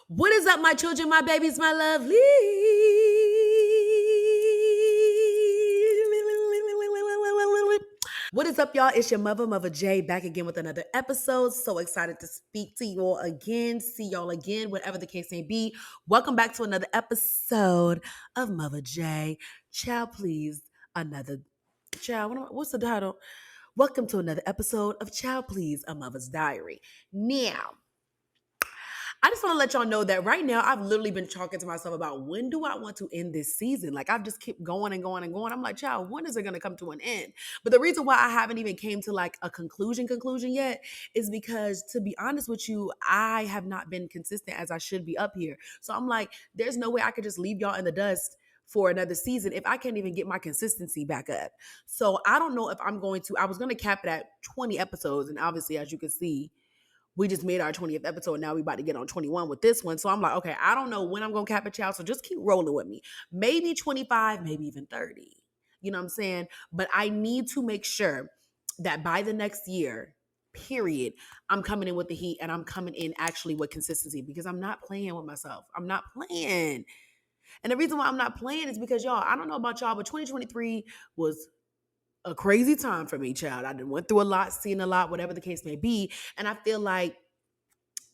What is up, my children, my babies, my lovely? What is up, y'all? It's your Mother J, back again with another episode. So excited to speak to you all again, see y'all again, whatever the case may be. Welcome back to another episode of Mother J. Child, please, another child. What's the title? Welcome to another episode of Child, Please, A Mother's Diary. Now, I just want to let y'all know that right now I've literally been talking to myself about when do I want to end this season? Like I've just kept going and going and going. I'm like, child, when is it going to come to an end? But the reason why I haven't even came to like a conclusion yet is because, to be honest with you, I have not been consistent as I should be up here. So I'm like, there's no way I could just leave y'all in the dust for another season if I can't even get my consistency back up. So I don't know if I'm going to, I was going to cap it at 20 episodes. And obviously, as you can see, we just made our 20th episode. Now we about to get on 21 with this one. So I'm like, okay, I don't know when I'm going to cap it, y'all. So just keep rolling with me. Maybe 25, maybe even 30. You know what I'm saying? But I need to make sure that by the next year, period, I'm coming in with the heat and I'm coming in actually with consistency because I'm not playing with myself. I'm not playing. And the reason why I'm not playing is because, y'all, I don't know about y'all, but 2023 was a crazy time for me, child. I done went through a lot, seen a lot, whatever the case may be. And I feel like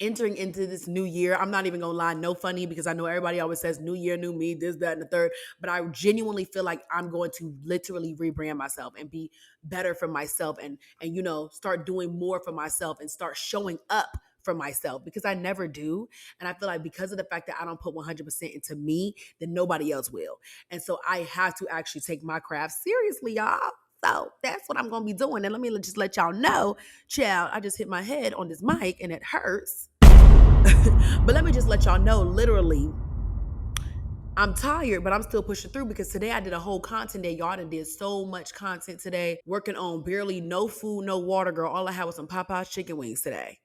entering into this new year, I'm not even gonna lie, no funny, because I know everybody always says new year, new me, this, that, and the third. But I genuinely feel like I'm going to literally rebrand myself and be better for myself and start doing more for myself and start showing up for myself because I never do. And I feel like because of the fact that I don't put 100% into me, then nobody else will. And so I have to actually take my craft seriously, y'all. So that's what I'm going to be doing. And let me just let y'all know, child, I just hit my head on this mic and it hurts. But let me just let y'all know, literally, I'm tired, but I'm still pushing through because today I did a whole content day. Y'all done did so much content today, working on barely no food, no water, girl. All I had was some Popeye's chicken wings today.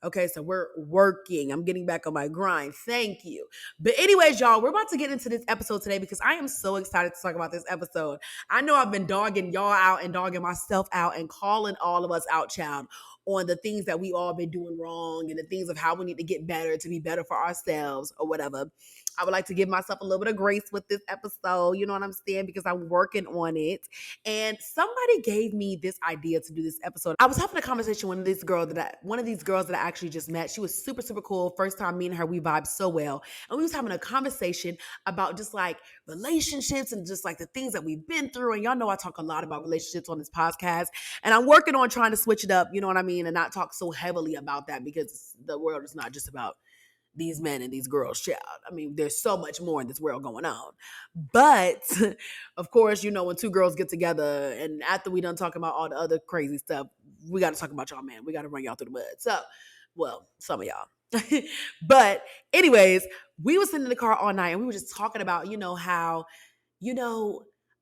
Okay, so we're working. I'm getting back on my grind. Thank you. But anyways, y'all, we're about to get into this episode today because I am so excited to talk about this episode. I know I've been dogging y'all out and dogging myself out and calling all of us out, child, on the things that we all been doing wrong and the things of how we need to get better to be better for ourselves or whatever. I would like to give myself a little bit of grace with this episode, you know what I'm saying? Because I'm working on it. And somebody gave me this idea to do this episode. I was having a conversation with one of these girls that I actually just met. She was super, super cool. First time meeting her, we vibed so well. And we was having a conversation about just like relationships and just like the things that we've been through. And y'all know I talk a lot about relationships on this podcast. And I'm working on trying to switch it up, you know what I mean? And not talk so heavily about that because the world is not just about these men and these girls, child. I mean, there's so much more in this world going on. But of course, when two girls get together and after we done talking about all the other crazy stuff, we got to talk about y'all, man. We got to run y'all through the mud. So, well, some of y'all. But anyways, we were sitting in the car all night and we were just talking about, how,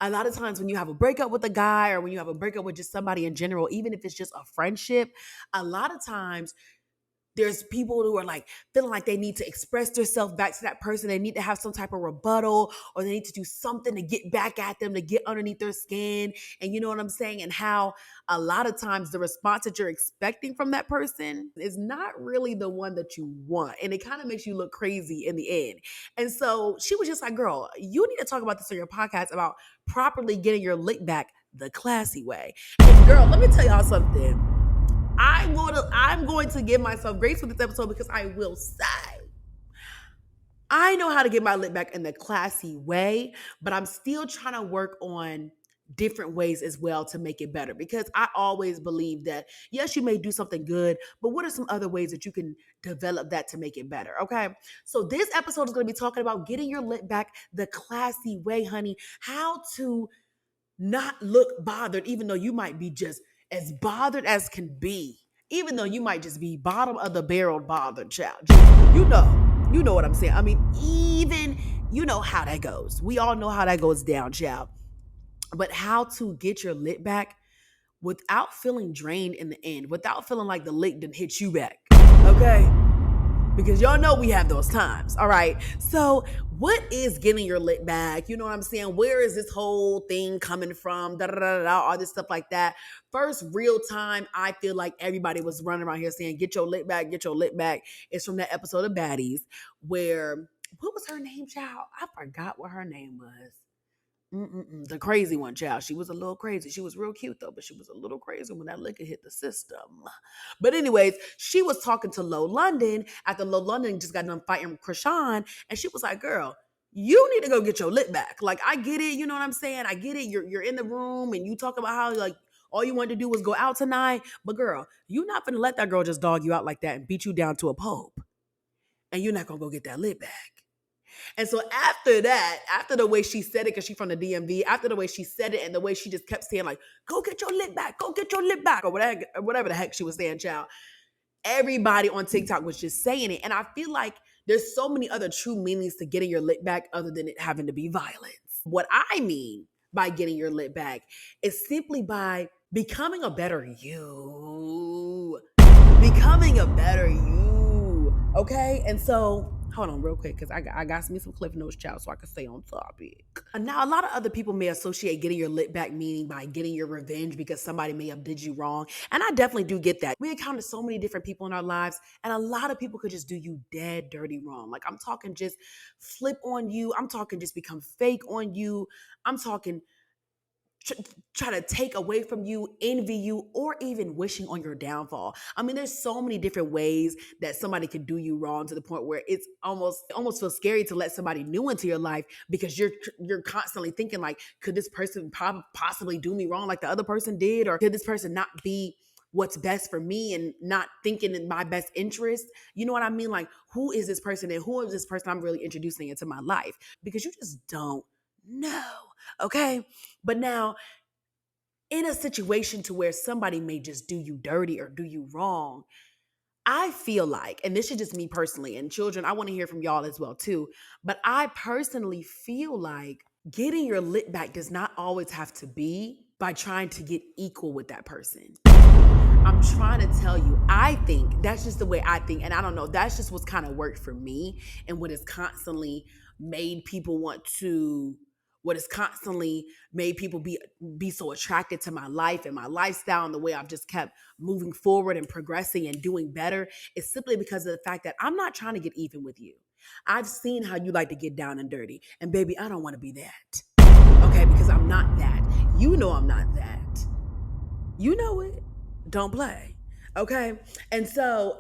a lot of times when you have a breakup with a guy or when you have a breakup with just somebody in general, even if it's just a friendship, a lot of times there's people who are like feeling like they need to express themselves back to that person. They need to have some type of rebuttal or they need to do something to get back at them, to get underneath their skin. And you know what I'm saying? And how a lot of times the response that you're expecting from that person is not really the one that you want. And it kind of makes you look crazy in the end. And so she was just like, girl, you need to talk about this on your podcast about properly getting your lick back the classy way. And girl, let me tell y'all something. I'm going to give myself grace with this episode because I will say I know how to get my lip back in the classy way, but I'm still trying to work on different ways as well to make it better because I always believe that, yes, you may do something good, but what are some other ways that you can develop that to make it better, okay? So this episode is going to be talking about getting your lip back the classy way, honey, how to not look bothered even though you might be just as bothered as can be, even though you might just be bottom of the barrel bothered, child. You know what I'm saying. I mean, even you know how that goes. We all know how that goes down, child. But how to get your lick back without feeling drained in the end, without feeling like the lick didn't hit you back. Okay. because y'all know we have those times. All right. So, what is getting your lit back? You know what I'm saying? Where is this whole thing coming from? Da da da da, all this stuff like that. First real time, I feel like everybody was running around here saying, "Get your lit back, get your lit back." It's from that episode of Baddies where what was her name, child? I forgot what her name was. The crazy one, child. She was a little crazy. She was real cute though, but she was a little crazy when that liquor hit the system. But anyways, she was talking to Low London after Low London just got done fighting Krishan, and she was like, "Girl, you need to go get your lip back. Like, I get it. You know what I'm saying? I get it. You're in the room and you talk about how like all you wanted to do was go out tonight, but girl, you not gonna let that girl just dog you out like that and beat you down to a pulp, and you're not gonna go get that lip back." And so after that, after the way she said it, because she's from the DMV, after the way she said it and the way she just kept saying, like, "Go get your lip back, go get your lip back," or whatever the heck she was saying, child. Everybody on TikTok was just saying it. And I feel like there's so many other true meanings to getting your lip back other than it having to be violence. What I mean by getting your lip back is simply by becoming a better you. Becoming a better you. Okay? And so hold on real quick because I got me some cliff notes, child, so I can stay on topic. Now, a lot of other people may associate getting your lip back meaning by getting your revenge because somebody may have did you wrong. And I definitely do get that. We encounter so many different people in our lives, and a lot of people could just do you dead dirty wrong. Like, I'm talking just flip on you. I'm talking just become fake on you. I'm talking tr- try to take away from you, envy you, or even wishing on your downfall. I mean, there's so many different ways that somebody could do you wrong to the point where it's almost feels scary to let somebody new into your life because you're constantly thinking like, could this person possibly do me wrong like the other person did, or could this person not be what's best for me and not thinking in my best interest? You know what I mean? Like, who is this person and who is this person I'm really introducing into my life? Because you just don't know. Okay. But now, in a situation to where somebody may just do you dirty or do you wrong, I feel like, and this is just me personally, and children, I want to hear from y'all as well too, but I personally feel like getting your lit back does not always have to be by trying to get equal with that person. I'm trying to tell you, I think that's just the way I think. And I don't know, that's just what's kind of worked for me and what has constantly made people want to, what has constantly made people be so attracted to my life and my lifestyle and the way I've just kept moving forward and progressing and doing better is simply because of the fact that I'm not trying to get even with you. I've seen how you like to get down and dirty. And baby, I don't want to be that. Okay, because I'm not that. You know I'm not that. You know it. Don't play. Okay. And so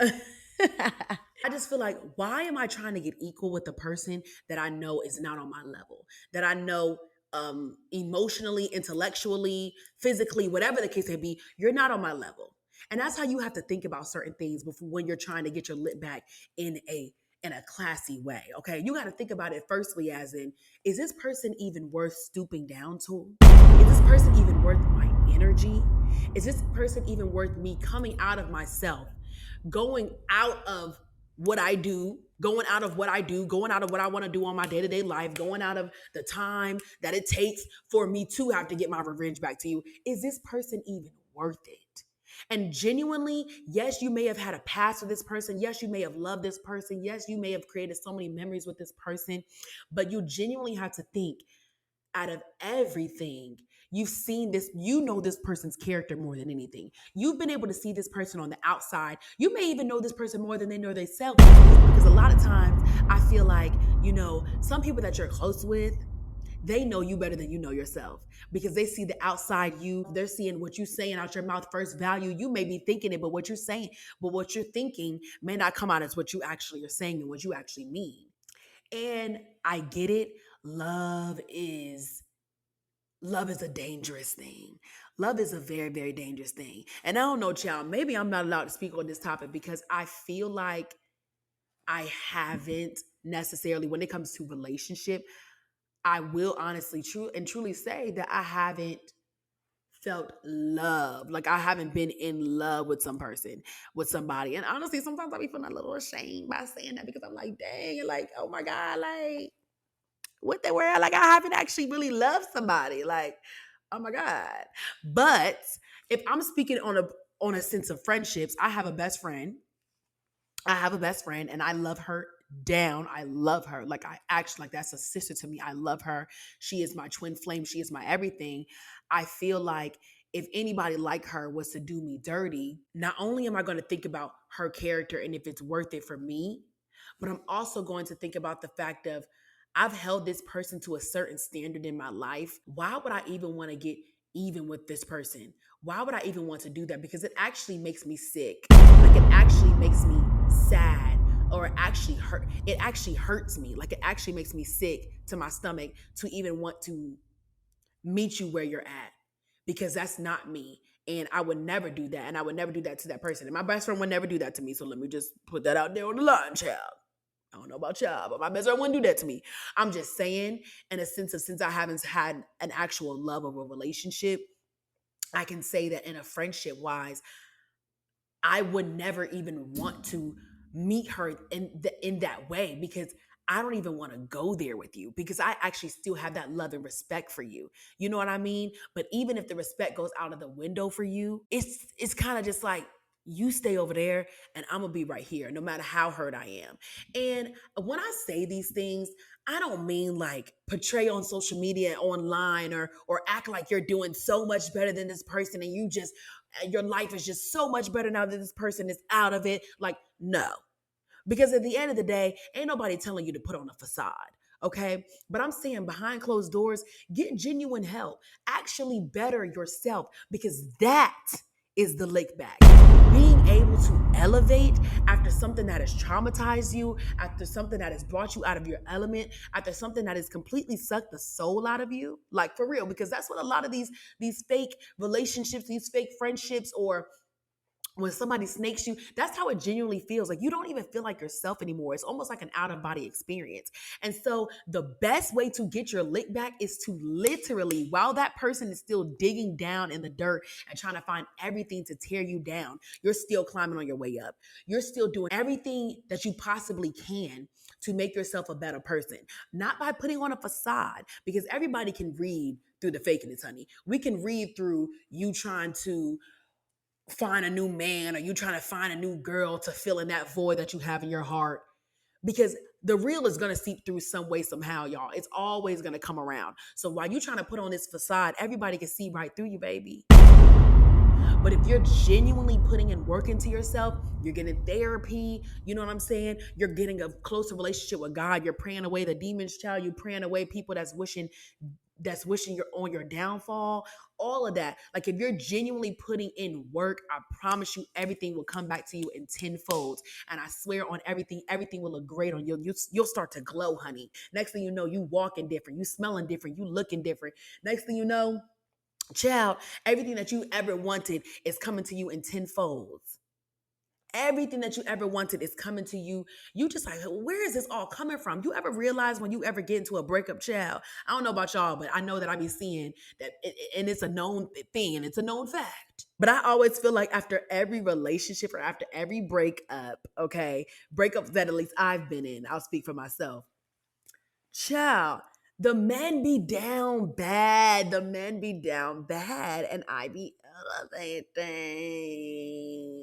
I just feel like, why am I trying to get equal with the person that I know is not on my level? That I know emotionally, intellectually, physically, whatever the case may be, you're not on my level. And that's how you have to think about certain things before when you're trying to get your lip back in a classy way. Okay. You got to think about it firstly as in, is this person even worth stooping down to? Is this person even worth my energy? Is this person even worth me coming out of myself, going out of what I do, going out of what I do, going out of what I want to do on my day to day life, going out of the time that it takes for me to have to get my revenge back to you? Is this person even worth it? And genuinely, yes, you may have had a past with this person. Yes, you may have loved this person. Yes, you may have created so many memories with this person, but you genuinely have to think, out of everything, you've seen this, you know this person's character more than anything. You've been able to see this person on the outside. You may even know this person more than they know themselves. Because a lot of times I feel like, some people that you're close with, they know you better than you know yourself because they see the outside you. They're seeing what you're saying out your mouth first value. You may be thinking it, but what you're thinking may not come out as what you actually are saying and what you actually mean. And I get it. Love is a dangerous thing. Love is a very, very dangerous thing. And I don't know, child, maybe I'm not allowed to speak on this topic because I feel like I haven't necessarily, when it comes to relationship, I will honestly truly say that I haven't felt love. Like I haven't been in love with with somebody. And honestly, sometimes I be feeling a little ashamed by saying that because I'm like, dang, like, oh my God, like, what the world? Like I haven't actually really loved somebody. Like, oh my God. But if I'm speaking on a sense of friendships, I have a best friend I have a best friend and I love her down. I love her. Like I actually like that's a sister to me. I love her. She is my twin flame. She is my everything. I feel like if anybody like her was to do me dirty, not only am I going to think about her character and if it's worth it for me, but I'm also going to think about the fact of I've held this person to a certain standard in my life. Why would I even want to get even with this person? Why would I even want to do that? Because it actually makes me sick. Like it actually makes me sad or it actually hurts me. Like it actually makes me sick to my stomach to even want to meet you where you're at because that's not me. And I would never do that. And I would never do that to that person. And my best friend would never do that to me. So let me just put that out there on the line, child. I don't know about y'all, but my best friend wouldn't do that to me. I'm just saying, in a sense of since I haven't had an actual love of a relationship, I can say that in a friendship wise, I would never even want to meet her in that way because I don't even want to go there with you because I actually still have that love and respect for you. You know what I mean? But even if the respect goes out of the window for you, it's kind of just like you stay over there and I'm gonna be right here, no matter how hurt I am. And when I say these things, I don't mean like portray on social media online or act like you're doing so much better than this person and you just your life is just so much better now that this person is out of it. Like, no. Because at the end of the day, ain't nobody telling you to put on a facade. Okay. But I'm saying behind closed doors, get genuine help. Actually better yourself because that is the lick back. Being able to elevate after something that has traumatized you, after something that has brought you out of your element, after something that has completely sucked the soul out of you, like for real, because that's what a lot of these fake relationships, these fake friendships, or when somebody snakes you, that's how it genuinely feels. Like you don't even feel like yourself anymore. It's almost like an out of body experience. And so the best way to get your lick back is to literally, while that person is still digging down in the dirt and trying to find everything to tear you down, you're still climbing on your way up. You're still doing everything that you possibly can to make yourself a better person, not by putting on a facade, because everybody can read through the fakeness, honey. We can read through you trying to find a new man or you trying to find a new girl to fill in that void that you have in your heart because the real is going to seep through some way somehow, y'all. It's always going to come around. So while you trying to put on this facade, everybody can see right through you, baby. But if you're genuinely putting in work into yourself, you're getting therapy, you know what I'm saying? You're getting a closer relationship with God. You're praying away the demons, child. You're praying away people that's wishing you're on your downfall, all of that. Like if you're genuinely putting in work, I promise you everything will come back to you in tenfold. And I swear on everything will look great on you. You'll start to glow, honey. Next thing you know, you walking different, you smelling different, you looking different. Next thing you know, child, everything that you ever wanted is coming to you in tenfold. Everything that you ever wanted is coming to you. You just like, where is this all coming from? You ever realize when you ever get into a breakup, child? I don't know about y'all, but I know that I be seeing that, and it's a known thing, and it's a known fact. But I always feel like after every relationship or after every breakup, okay, breakups that at least I've been in, I'll speak for myself. Child, the men be down bad. The men be down bad, and I be elevating.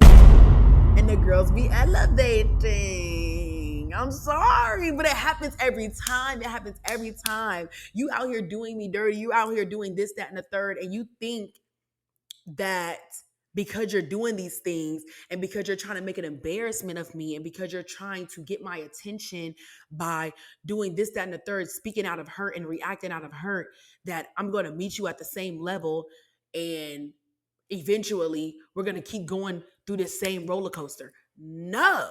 And the girls be elevating. I'm sorry, but it happens every time. It happens every time. You out here doing me dirty. You out here doing this, that, and the third, and you think that because you're doing these things and because you're trying to make an embarrassment of me and because you're trying to get my attention by doing this, that, and the third, speaking out of hurt and reacting out of hurt, that I'm going to meet you at the same level and eventually we're going to keep going through this same roller coaster. No,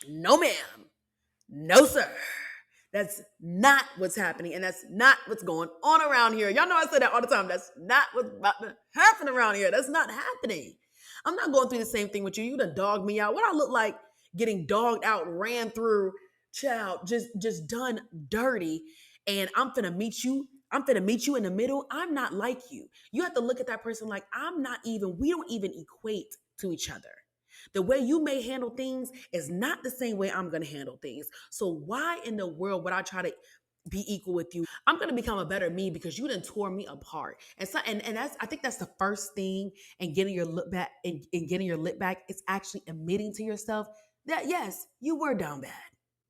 no, ma'am. No, sir. That's not what's happening, and that's not what's going on around here. Y'all know I say that all the time. That's not what's about to happen around here. That's not happening. I'm not going through the same thing with you. You done dogged me out. What I look like getting dogged out, ran through, child, just done dirty, and I'm finna meet you. I'm finna meet you in the middle. I'm not like you. You have to look at that person like we don't even equate to each other. The way you may handle things is not the same way I'm going to handle things. So why in the world would I try to be equal with you? I'm going to become a better me because you done tore me apart. And that's I think that's the first thing in getting your look back and getting your lip back. It's actually admitting to yourself that yes, you were down bad,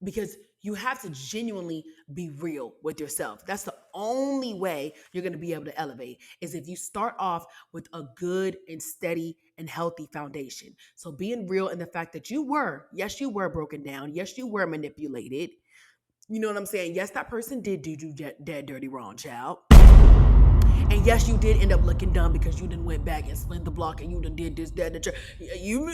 because you have to genuinely be real with yourself. That's the only way you're going to be able to elevate, is if you start off with a good and steady and healthy foundation. So being real in the fact that yes, you were broken down. Yes, you were manipulated. You know what I'm saying? Yes, that person did do you dead dirty wrong, child. And yes, you did end up looking dumb because you done went back and split the block and you done did this, that, and the you.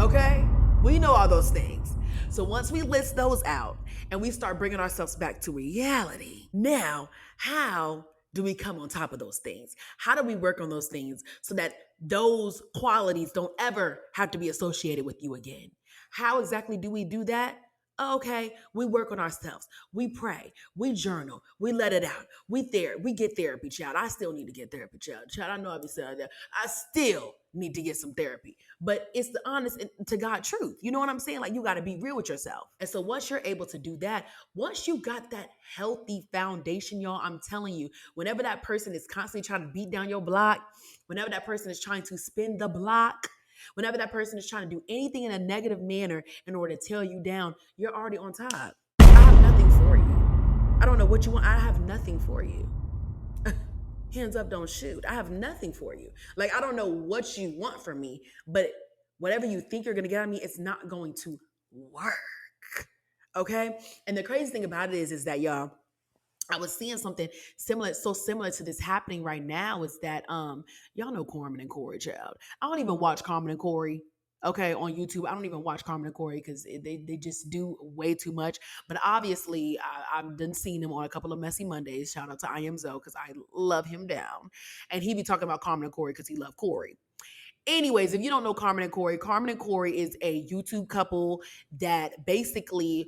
Okay? We know all those things. So once we list those out and we start bringing ourselves back to reality, now how do we come on top of those things? How do we work on those things so that those qualities don't ever have to be associated with you again? How exactly do we do that? Okay, we work on ourselves. We pray. We journal. We let it out. We get therapy, child. I still need to get therapy, child. Child, I know I be saying that. I still need to get some therapy. But it's the honest to God truth. You know what I'm saying? Like, you got to be real with yourself. And so once you're able to do that, once you got that healthy foundation, y'all, I'm telling you, whenever that person is constantly trying to beat down your block, whenever that person is trying to spin the block, whenever that person is trying to do anything in a negative manner in order to tear you down, you're already on top. I have nothing for you. I don't know what you want. I have nothing for you. Hands up, don't shoot. I have nothing for you. Like, I don't know what you want from me, but whatever you think you're going to get out of me, it's not going to work. Okay? And the crazy thing about it is that, y'all, I was seeing something similar to this happening right now, is that y'all know Carmen and Corey, child. I don't even watch Carmen and Corey, okay, on YouTube. I don't even watch Carmen and Corey because they just do way too much. But obviously, I've done seen him on a couple of Messy Mondays. Shout out to I Am Zoe, because I love him down. And he be talking about Carmen and Corey because he loved Corey. Anyways, if you don't know Carmen and Corey is a YouTube couple that basically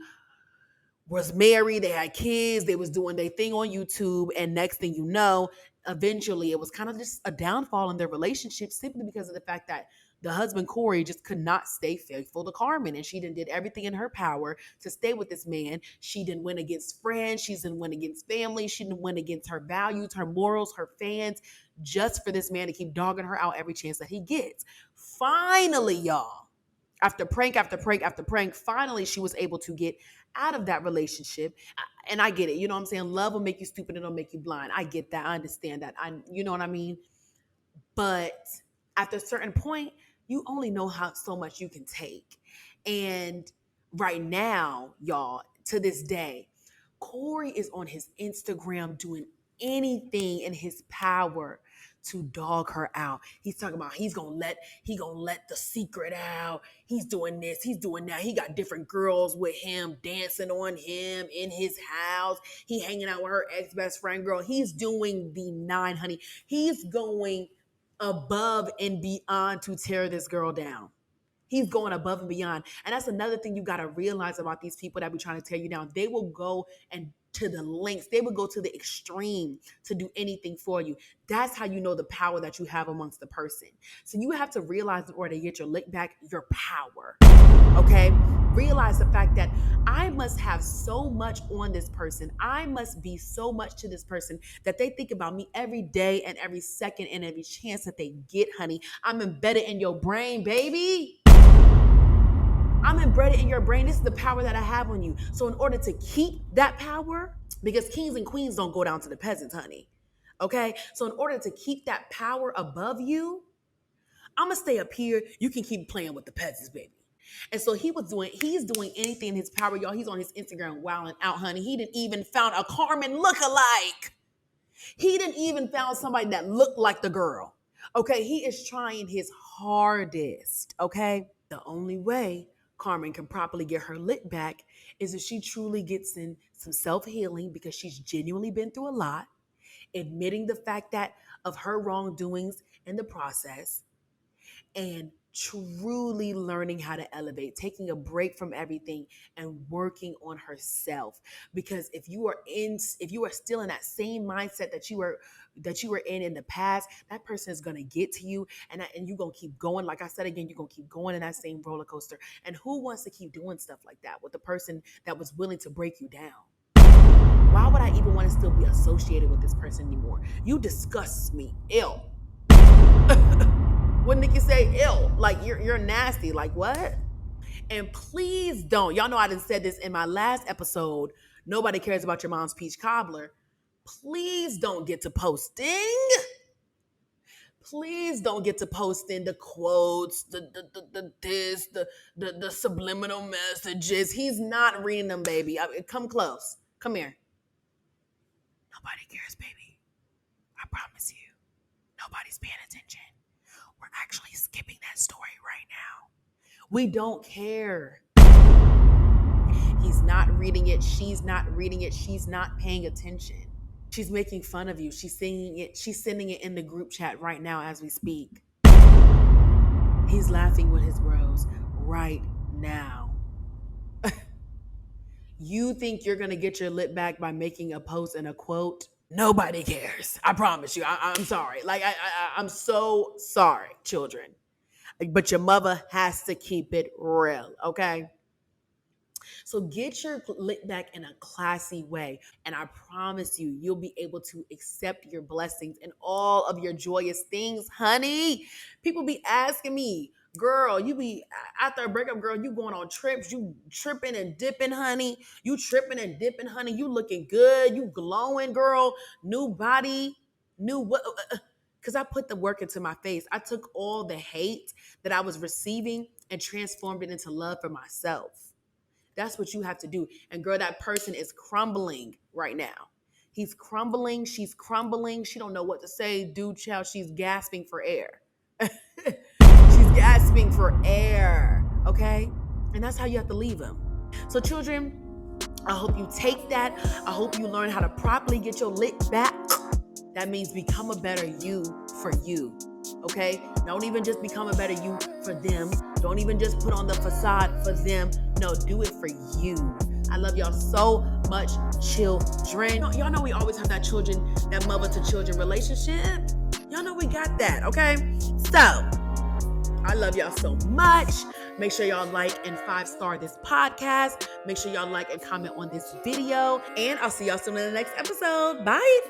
was married, they had kids, they was doing their thing on YouTube, and next thing you know, eventually it was kind of just a downfall in their relationship, simply because of the fact that the husband Corey just could not stay faithful to Carmen, and she did everything in her power to stay with this man. She didn't win against friends, she didn't win against family, she didn't win against her values, her morals, her fans, just for this man to keep dogging her out every chance that he gets. Finally, y'all, after prank after prank after prank, finally she was able to get out of that relationship. And I get it. You know what I'm saying? Love will make you stupid and it'll make you blind. I get that. I understand that. You know what I mean? But after a certain point, you only know how so much you can take. And right now, y'all, to this day, Corey is on his Instagram doing anything in his power to dog her out. He's talking about he gonna let the secret out. He's doing this, he's doing that. He got different girls with him, dancing on him in his house. He hanging out with her ex-best friend girl. He's doing the nine, honey. He's going above and beyond to tear this girl down. He's going above and beyond. And that's another thing you got to realize about these people that be trying to tear you down. They will go and to the lengths. They will go to the extreme to do anything for you. That's how you know the power that you have amongst the person. So you have to realize, in order to get your lick back, your power. Okay? Realize the fact that I must have so much on this person. I must be so much to this person that they think about me every day and every second and every chance that they get, honey. I'm embedded in your brain, baby. I'm embedded in your brain. This is the power that I have on you. So in order to keep that power, because kings and queens don't go down to the peasants, honey. Okay? So in order to keep that power above you, I'm going to stay up here. You can keep playing with the peasants, baby. And so he's doing anything in his power, y'all. He's on his Instagram wilding out, honey. He didn't even found a Carmen lookalike. He didn't even found somebody that looked like the girl. Okay? He is trying his hardest, okay? The only way Carmen can properly get her lick back is if she truly gets in some self-healing, because she's genuinely been through a lot, admitting the fact that of her wrongdoings in the process, and truly learning how to elevate, taking a break from everything and working on herself. Because if you are still in that same mindset that you were in the past, that person is going to get to you, and you're going to keep going. Like I said again, you're going to keep going in that same roller coaster. And who wants to keep doing stuff like that with the person that was willing to break you down? Why would I even want to still be associated with this person anymore? You disgust me. Ill. What Nikki say? Ill. Like, you're nasty. Like, what? And please don't. Y'all know I done said this in my last episode. Nobody cares about your mom's peach cobbler. Please don't get to posting. Please don't get to posting the quotes, the subliminal messages. He's not reading them, baby. Come close. Come here. Nobody cares, baby. I promise you. Nobody's paying attention. We're actually skipping that story right now. We don't care. He's not reading it. She's not reading it. She's not paying attention. She's making fun of you. She's singing it. She's sending it in the group chat right now as we speak. He's laughing with his bros right now. You think you're going to get your lip back by making a post and a quote? Nobody cares. I promise you. I'm sorry. Like, I'm so sorry, children. But your mother has to keep it real, okay? So get your lip back in a classy way. And I promise you, you'll be able to accept your blessings and all of your joyous things, honey. People be asking me, girl, you be, after a breakup, girl, you going on trips, you tripping and dipping, honey. You tripping and dipping, honey. You looking good. You glowing, girl. New body, new what? Because I put the work into my face. I took all the hate that I was receiving and transformed it into love for myself. That's what you have to do. And girl, that person is crumbling right now. He's crumbling. She's crumbling. She don't know what to say. Dude, child, she's gasping for air. She's gasping for air. Okay? And that's how you have to leave him. So children, I hope you take that. I hope you learn how to properly get your lick back. That means become a better you for you. Okay? Don't even just become a better you for them. Don't even just put on the facade for them. No, do it for you. I love y'all so much, children. Y'all know we always have that mother to children relationship. Y'all know we got that, okay? So, I love y'all so much. Make sure y'all like and 5-star this podcast. Make sure y'all like and comment on this video. And I'll see y'all soon in the next episode. Bye.